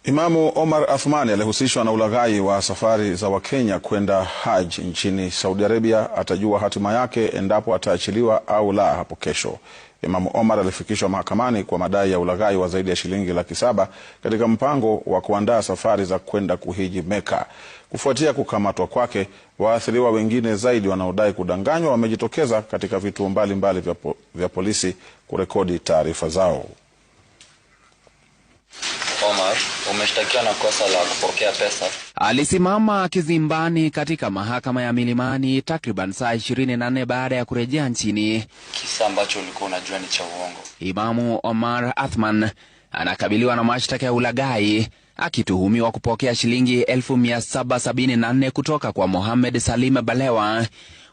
Imamu Omar Athmani alihusishwa na ulaghai wa safari za Wakenya kwenda Hajj nchini Saudi Arabia atajua hatima yake endapo ataachiliwa au la hapo kesho. Imamu Omar alifikishwa mahakamani kwa madai ya ulaghai wa zaidi ya shilingi laki 7 katika mpango wa kuandaa safari za kwenda kuhiji Mecca. Kufuatia kukamatwa kwake, waathiriwa wengine zaidi wanaodai kudanganywa wamejitokeza katika vituo mbalimbali vya polisi kurekodi taarifa zao. Omar, umeshtakiwa na kosa la kupokea pesa. Alisimama kizimbani katika mahakama ya Milimani takriban saa 24 baada ya kurejea nchini. Kisa ambacho ulikuwa unajua ni cha uongo. Imamu Omar Athmani anakabiliwa na mashtaka ya ulaghai, akituhumiwa kupokea shilingi 1774 kutoka kwa Mohammed Salim Balewa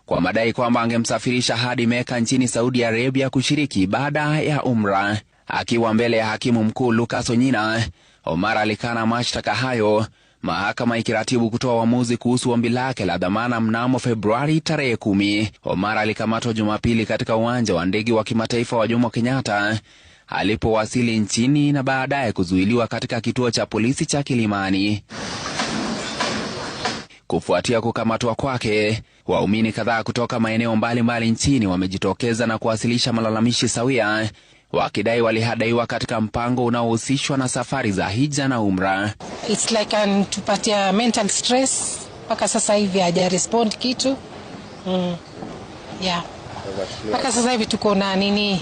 kwa madai kwamba angemsafirisha hadi Mecca nchini Saudi Arabia kushiriki ibada ya Umrah. Akiwa mbele ya hakimu mkuu Lucas Onyina, Omar alikana mashtaka hayo, mahakama ikiratibu kutoa uamuzi kuhusu ombi lake la dhamana mnamo Februari tarehe 10. Omar alikamatwa Jumapili katika uwanja wa ndege wa kimataifa wa Jomo Kenyatta alipowasili nchini na baadaye kuzuiliwa katika kituo cha polisi cha Kilimani. Kufuatia kukamatwa kwake, waumini kadhaa kutoka maeneo mbalimbali nchini wamejitokeza na kuwasilisha malalamishi sawia, wakidai walihadaiwa katika mpango unaohusishwa na safari za hija na umra. It's like tupatia mental stress. Paka sasa hivi haja respond kitu. Yeah. Paka sasa hivi tuko na nini,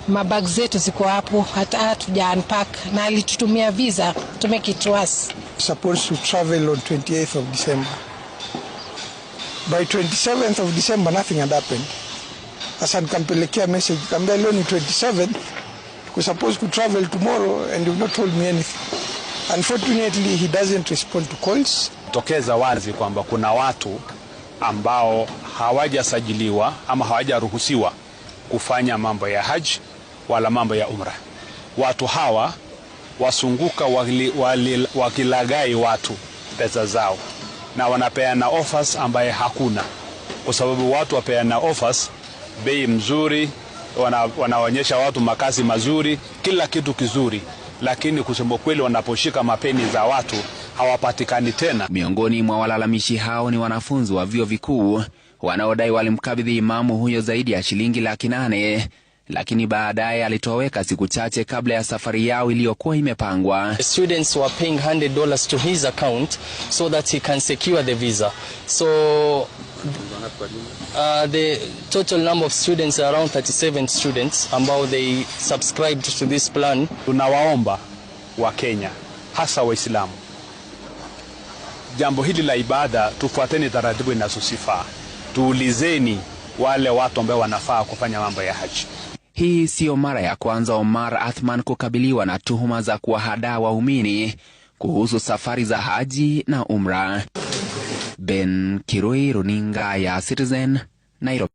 mabag zetu ziko hapo, hata hatuja unpack, na alitutumia visa to make it worse. Supposed to travel on 28th of December. By 27th of December nothing had happened. Sasa nikampelekea message, nikamwambia leo ni 27, we're supposed to travel tomorrow and you've not told me anything. Unfortunately he doesn't respond to calls. Tokeza wazi kwamba kuna watu ambao hawajasajiliwa ama hawajaruhusiwa kufanya mambo ya haji wala mambo ya umra. Watu hawa wasunguka wakilaghai watu pesa zao na wanapeana offers ambaye hakuna, kwa sababu watu wapeana offers bei mzuri, wanaonyesha watu makazi mazuri, kila kitu kizuri, lakini kusema kweli wanaposhika mapeni za watu hawapatikani tena. Miongoni mwa walalamishi hao ni wanafunzi wa vyuo vikuu wanaodai walimkabidhi imamu huyo zaidi ya shilingi laki 8, lakini baadaye alitoweka siku chache kabla ya safari yao iliyokuwa imepangwa. The students were paying $100 to his account so that he can secure the visa. So the total number of students are around 37 students ambao they subscribed to this plan. Tunawaomba wa Kenya, hasa Waislamu, jambo hili la ibada tufuateni taratibu inazosifaa. Tuulizeni wale watu ambao wanafaa kufanya mambo ya haji. Hii sio mara ya kwanza Omar Athmani kukabiliwa na tuhuma za kuwahadaa waumini kuhusu safari za haji na umra. Ben Kirui, runinga ya Citizen, Nairobi.